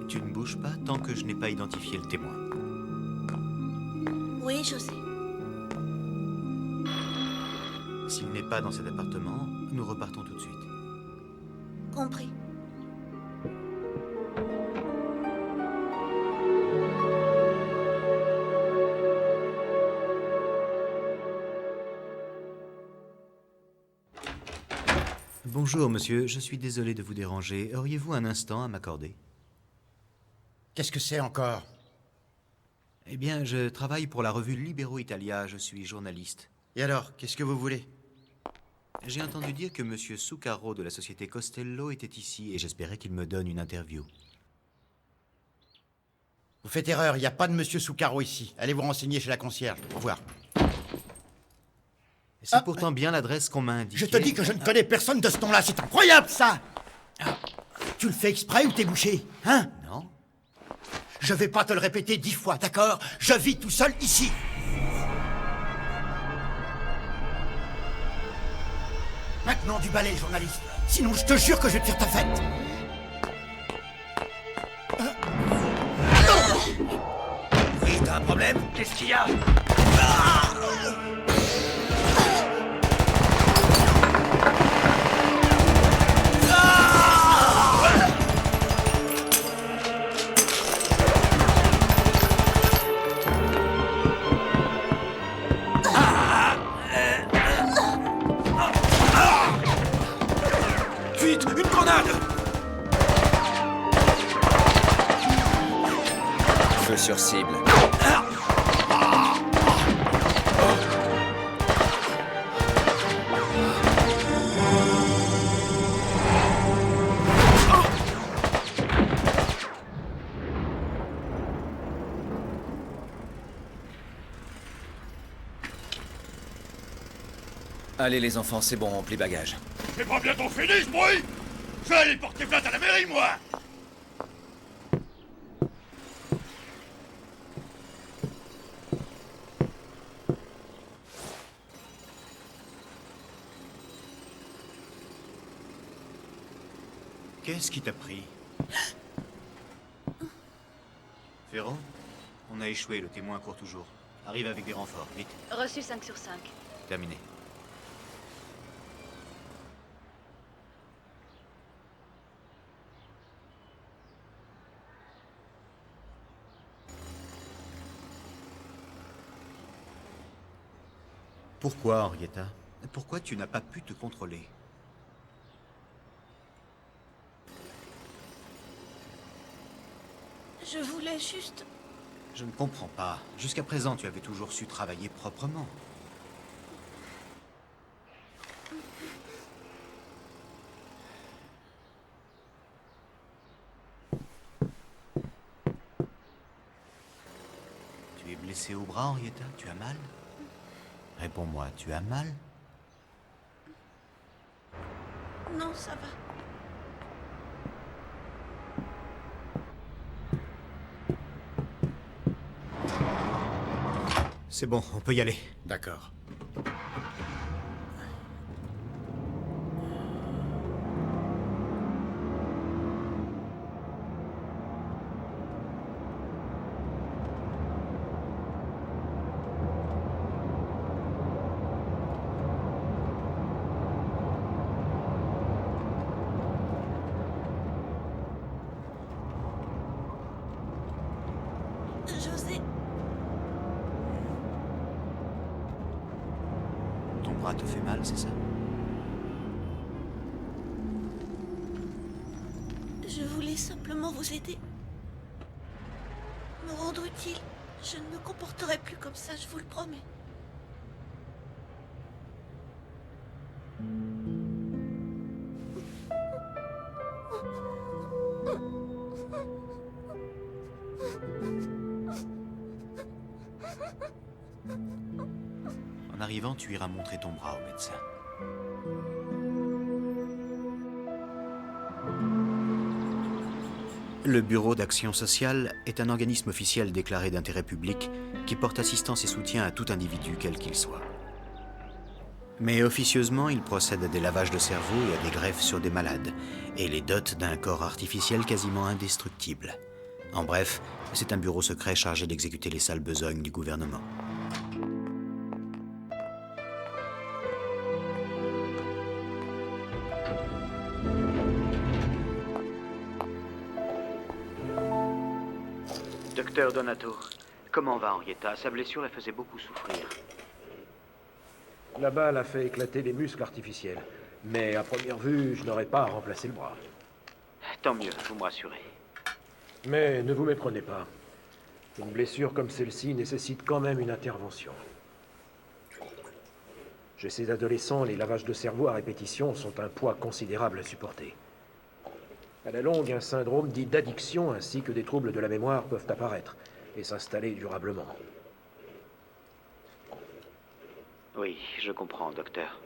Tu ne bouges pas tant que je n'ai pas identifié le témoin. Oui, je sais. S'il n'est pas dans cet appartement, nous repartons tout de suite. Compris. Bonjour, monsieur. Je suis désolé de vous déranger. Auriez-vous un instant à m'accorder? Qu'est-ce que c'est encore? Eh bien, je travaille pour la revue Libero Italia. Je suis journaliste. Et alors, qu'est-ce que vous voulez? J'ai entendu dire que monsieur Zuccaro de la société Costello était ici et j'espérais qu'il me donne une interview. Vous faites erreur, il n'y a pas de monsieur Zuccaro ici. Allez vous renseigner chez la concierge. Au revoir. C'est pourtant bien l'adresse qu'on m'a indiquée. Je te dis que je ne connais personne de ce nom-là, c'est incroyable ça! Tu le fais exprès ou t'es bouché? Hein? Non. Je vais pas te le répéter 10 fois, d'accord? Je vis tout seul ici. Maintenant du balai, journaliste. Sinon, je te jure que je vais te faire ta fête. Oui, t'as un problème? Qu'est-ce qu'il y a? Vite, une grenade! Feu sur cible. Allez les enfants, c'est bon, on plie bagage. C'est pas bientôt fini ce bruit? Je vais aller porter plainte à la mairie, moi! Qu'est-ce qui t'a pris? Ferrand? On a échoué, le témoin court toujours. Arrive avec des renforts, vite. Reçu 5 sur 5. Terminé. Pourquoi, Henrietta? Pourquoi tu n'as pas pu te contrôler? Je voulais juste... Je ne comprends pas. Jusqu'à présent, tu avais toujours su travailler proprement. Tu es blessé au bras, Henrietta? Tu as mal? Réponds-moi, tu as mal? Non, ça va. C'est bon, on peut y aller. D'accord. José, Ton bras te fait mal, c'est ça? je voulais simplement vous aider. Me rendre utile. Je ne me comporterai plus comme ça, je vous le promets. En arrivant, tu iras montrer ton bras au médecin. Le Bureau d'Action Sociale est un organisme officiel déclaré d'intérêt public qui porte assistance et soutien à tout individu, quel qu'il soit. Mais officieusement, il procède à des lavages de cerveau et à des greffes sur des malades, et les dote d'un corps artificiel quasiment indestructible. En bref, c'est un bureau secret chargé d'exécuter les sales besognes du gouvernement. Docteur Donato, comment va Henrietta? Sa blessure la faisait beaucoup souffrir. La balle a fait éclater les muscles artificiels. Mais à première vue, je n'aurais pas à remplacer le bras. Tant mieux, vous me rassurez. Mais ne vous méprenez pas. Une blessure comme celle-ci nécessite quand même une intervention. Chez ces adolescents, les lavages de cerveau à répétition sont un poids considérable à supporter. À la longue, un syndrome dit d'addiction ainsi que des troubles de la mémoire peuvent apparaître et s'installer durablement. Oui, je comprends, docteur.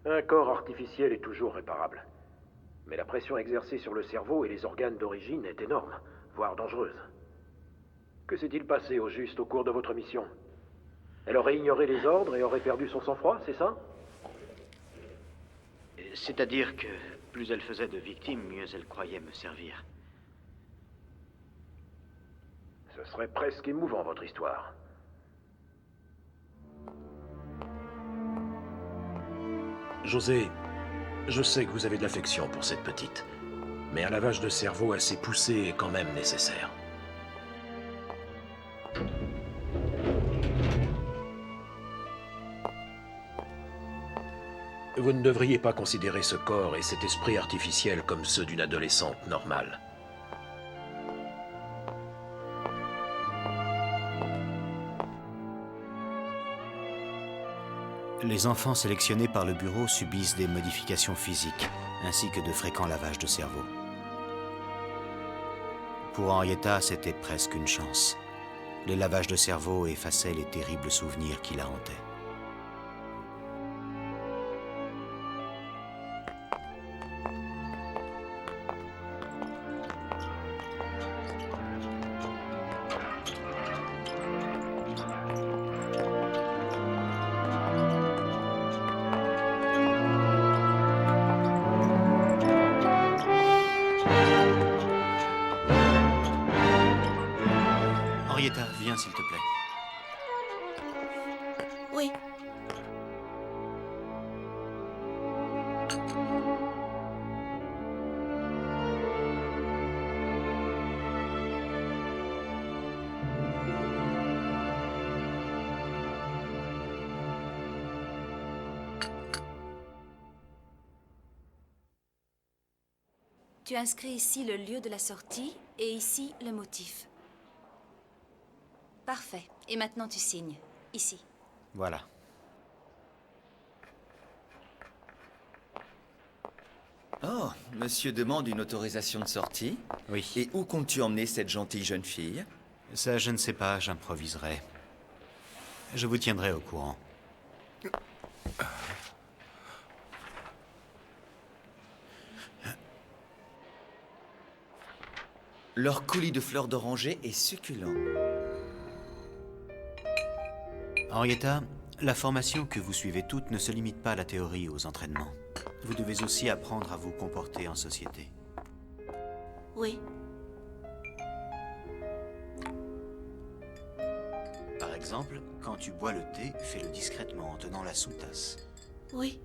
Un corps artificiel est toujours réparable. Mais la pression exercée sur le cerveau et les organes d'origine est énorme, voire dangereuse. Que s'est-il passé au juste au cours de votre mission? Elle aurait ignoré les ordres et aurait perdu son sang-froid, c'est ça? C'est-à-dire que plus elle faisait de victimes, mieux elle croyait me servir. Ce serait presque émouvant, votre histoire. José, je sais que vous avez de l'affection pour cette petite, mais un lavage de cerveau assez poussé est quand même nécessaire. Vous ne devriez pas considérer ce corps et cet esprit artificiel comme ceux d'une adolescente normale. Les enfants sélectionnés par le bureau subissent des modifications physiques, ainsi que de fréquents lavages de cerveau. Pour Henrietta, c'était presque une chance. Les lavages de cerveau effaçaient les terribles souvenirs qui la hantaient. Henrietta, viens s'il te plaît. Oui. Tu inscris ici le lieu de la sortie et ici le motif. Parfait. Et maintenant tu signes. Ici. Voilà. Oh, monsieur demande une autorisation de sortie. Oui. Et où comptes-tu emmener cette gentille jeune fille? Ça, je ne sais pas, j'improviserai. Je vous tiendrai au courant. Leur coulis de fleurs d'oranger est succulent. Henrietta, la formation que vous suivez toutes ne se limite pas à la théorie et aux entraînements. Vous devez aussi apprendre à vous comporter en société. Oui. Par exemple, quand tu bois le thé, fais-le discrètement en tenant la sous-tasse. Oui.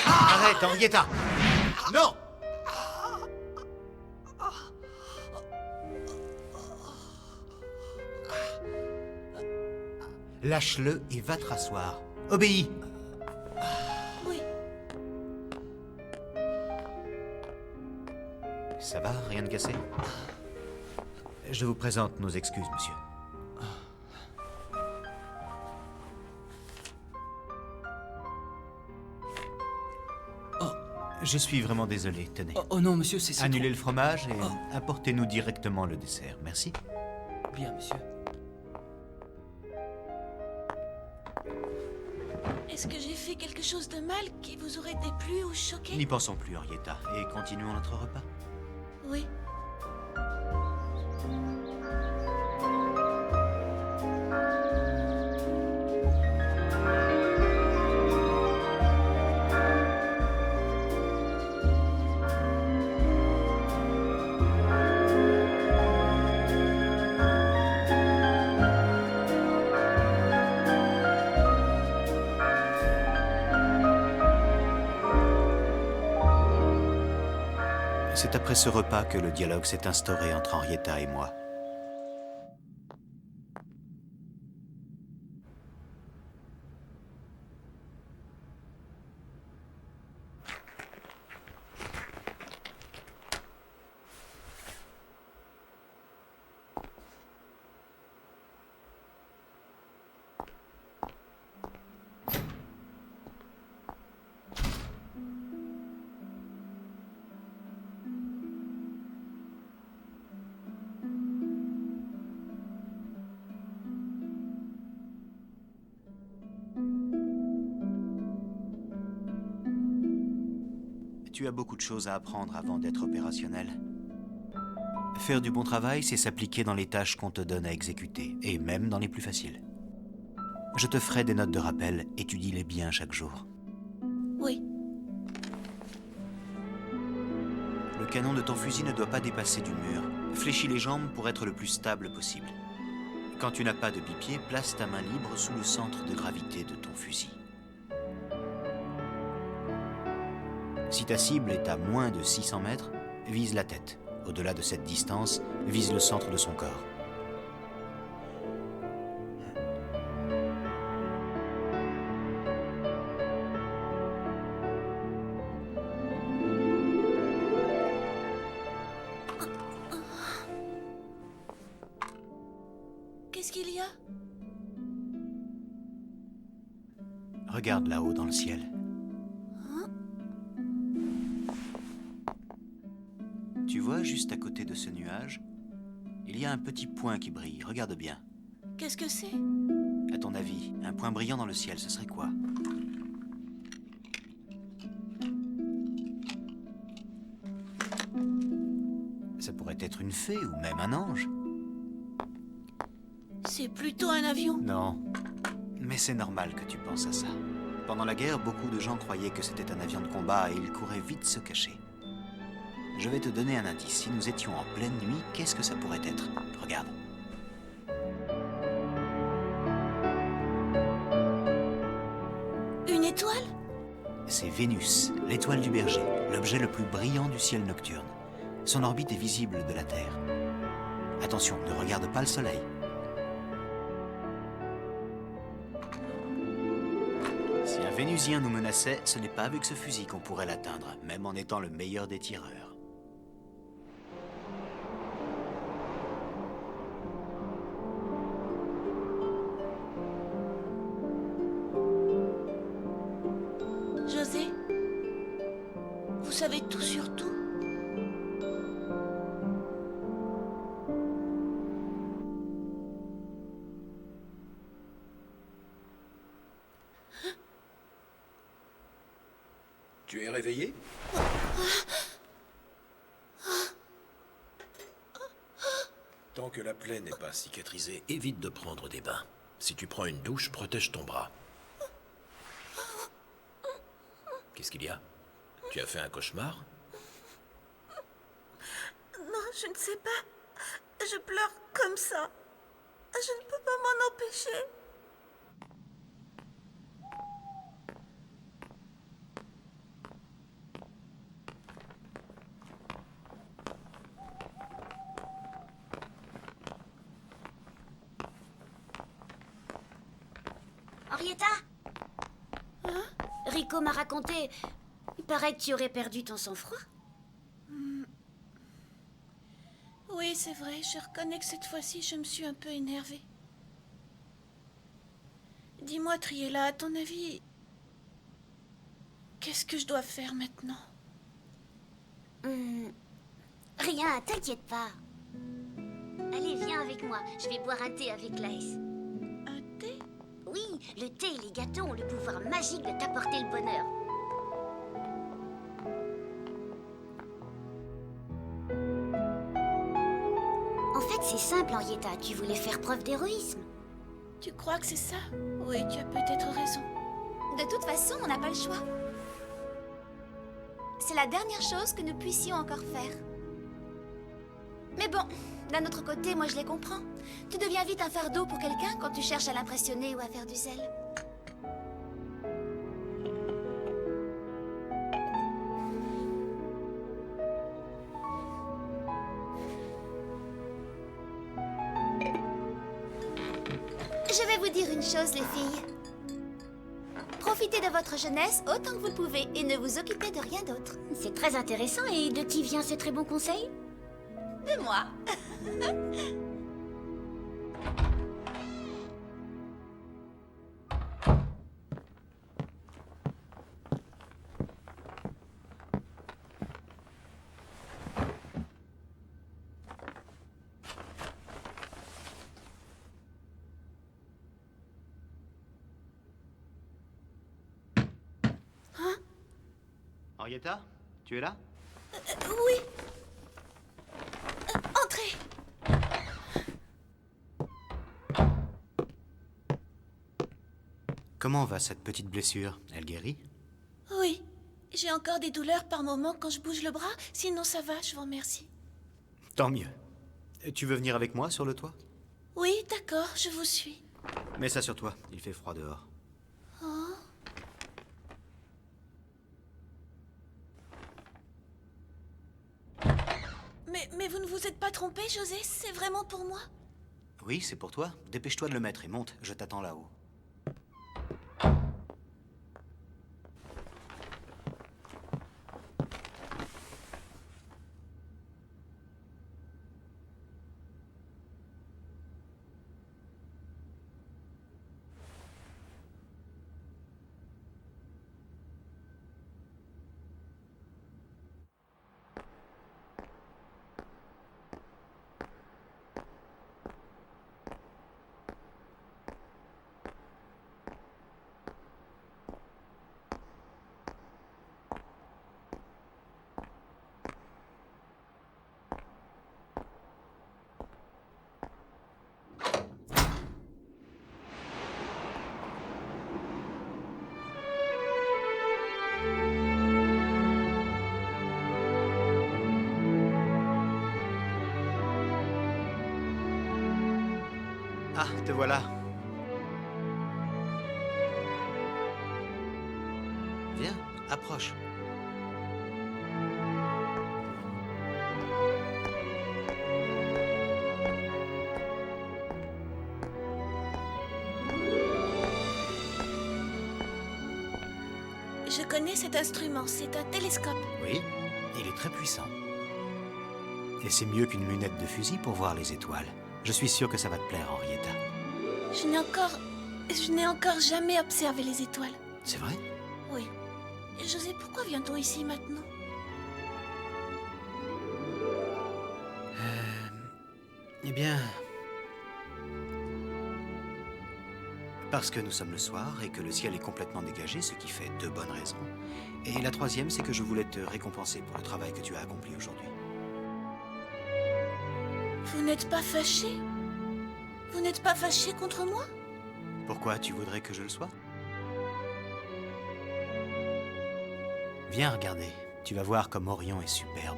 Arrête, Henrietta! Non! Lâche-le et va te rasseoir. Obéis! Oui. Ça va, rien de cassé? Je vous présente nos excuses, monsieur. Je suis vraiment désolé, tenez. Oh non, monsieur, c'est Annulez le fromage et apportez-nous directement le dessert, merci. Bien, monsieur. Est-ce que j'ai fait quelque chose de mal qui vous aurait déplu ou choqué? N'y pensons plus, Henrietta, et continuons notre repas. Oui. C'est après ce repas que le dialogue s'est instauré entre Henrietta et moi. Tu as beaucoup de choses à apprendre avant d'être opérationnel. Faire du bon travail, c'est s'appliquer dans les tâches qu'on te donne à exécuter, et même dans les plus faciles. Je te ferai des notes de rappel, étudie-les bien chaque jour. Oui. Le canon de ton fusil ne doit pas dépasser du mur. Fléchis les jambes pour être le plus stable possible. Quand tu n'as pas de bipied, place ta main libre sous le centre de gravité de ton fusil. Si ta cible est à moins de 600 mètres, vise la tête. Au-delà de cette distance, vise le centre de son corps. Qu'est-ce qu'il y a? Regarde là-haut dans le ciel. Tu vois, juste à côté de ce nuage, il y a un petit point qui brille. Regarde bien. Qu'est-ce que c'est? À ton avis, un point brillant dans le ciel, ce serait quoi? Ça pourrait être une fée ou même un ange. C'est plutôt un avion. Non, mais c'est normal que tu penses à ça. Pendant la guerre, beaucoup de gens croyaient que c'était un avion de combat et ils couraient vite se cacher. Je vais te donner un indice. Si nous étions en pleine nuit, qu'est-ce que ça pourrait être? Regarde. Une étoile? C'est Vénus, l'étoile du berger, l'objet le plus brillant du ciel nocturne. Son orbite est visible de la Terre. Attention, ne regarde pas le soleil. Si un Vénusien nous menaçait, ce n'est pas avec ce fusil qu'on pourrait l'atteindre, même en étant le meilleur des tireurs. José, vous savez tout sur tout? Tu es réveillé? Tant que la plaie n'est pas cicatrisée, évite de prendre des bains. Si tu prends une douche, protège ton bras. Qu'est-ce qu'il y a? Tu as fait un cauchemar? Non, je ne sais pas. Je pleure comme ça. Je ne peux pas m'en empêcher. Henrietta? Hein? Rico m'a raconté. Il paraît que tu aurais perdu ton sang-froid. Oui, c'est vrai. Je reconnais que cette fois-ci, je me suis un peu énervée. Dis-moi, Triella, à ton avis, qu'est-ce que je dois faire maintenant? Rien, t'inquiète pas. Allez, viens avec moi. Je vais boire un thé avec Laïs. Un thé? oui, le thé et les gâteaux ont le pouvoir magique de t'apporter le bonheur. En fait, c'est simple, Henrietta. Tu voulais faire preuve d'héroïsme. Tu crois que c'est ça? Oui, tu as peut-être raison. De toute façon, on n'a pas le choix. C'est la dernière chose que nous puissions encore faire. Mais bon, d'un autre côté, moi je les comprends. Tu deviens vite un fardeau pour quelqu'un quand tu cherches à l'impressionner ou à faire du zèle. Je vais vous dire une chose, les filles. Profitez de votre jeunesse autant que vous le pouvez et ne vous occupez de rien d'autre. C'est très intéressant. Et de qui vient ces très bons conseils? De moi. Henrietta, tu es là? Oui. Entrez. Comment va cette petite blessure? Elle guérit? Oui. J'ai encore des douleurs par moment quand je bouge le bras. Sinon, ça va, je vous remercie. Tant mieux. Tu veux venir avec moi sur le toit? Oui, d'accord, je vous suis. Mets ça sur toi, il fait froid dehors. Oh. Mais vous ne vous êtes pas trompé, José? C'est vraiment pour moi? Oui, c'est pour toi. Dépêche-toi de le mettre et monte, je t'attends là-haut. Ah, te voilà. Viens, approche. Je connais cet instrument, c'est un télescope. Oui, il est très puissant. Et c'est mieux qu'une lunette de fusil pour voir les étoiles. Je suis sûr que ça va te plaire, Henrietta. Je n'ai encore jamais observé les étoiles. C'est vrai? Oui. José, pourquoi vient-on ici maintenant? Eh bien... Parce que nous sommes le soir et que le ciel est complètement dégagé, ce qui fait 2 bonnes raisons. Et la troisième, c'est que je voulais te récompenser pour le travail que tu as accompli aujourd'hui. Vous n'êtes pas fâché? Vous n'êtes pas fâché contre moi? Pourquoi tu voudrais que je le sois? Viens regarder. Tu vas voir comme Orion est superbe.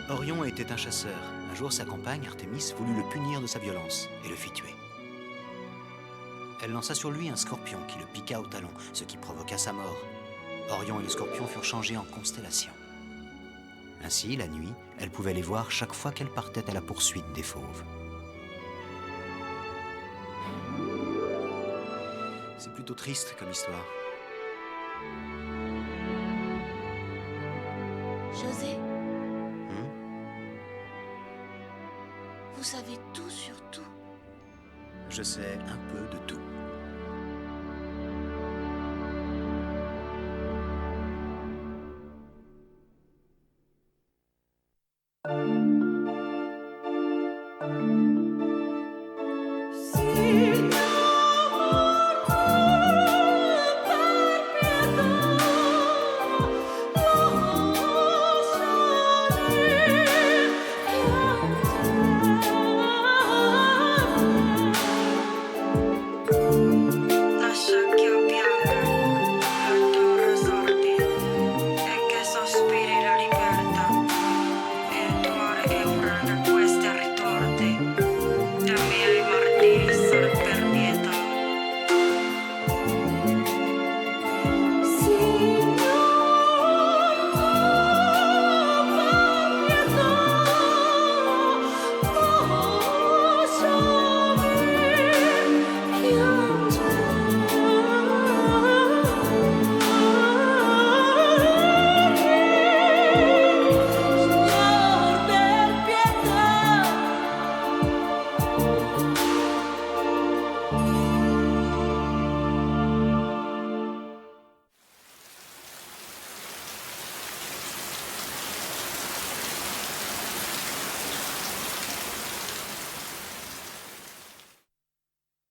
Orion était un chasseur. Un jour, sa compagne, Artémis, voulut le punir de sa violence et le fit tuer. Elle lança sur lui un scorpion qui le piqua au talon, ce qui provoqua sa mort. Orion et le scorpion furent changés en constellations. Ainsi, la nuit, elle pouvait les voir chaque fois qu'elle partait à la poursuite des fauves. C'est plutôt triste comme histoire. José, vous savez tout sur tout. Je sais un peu de tout.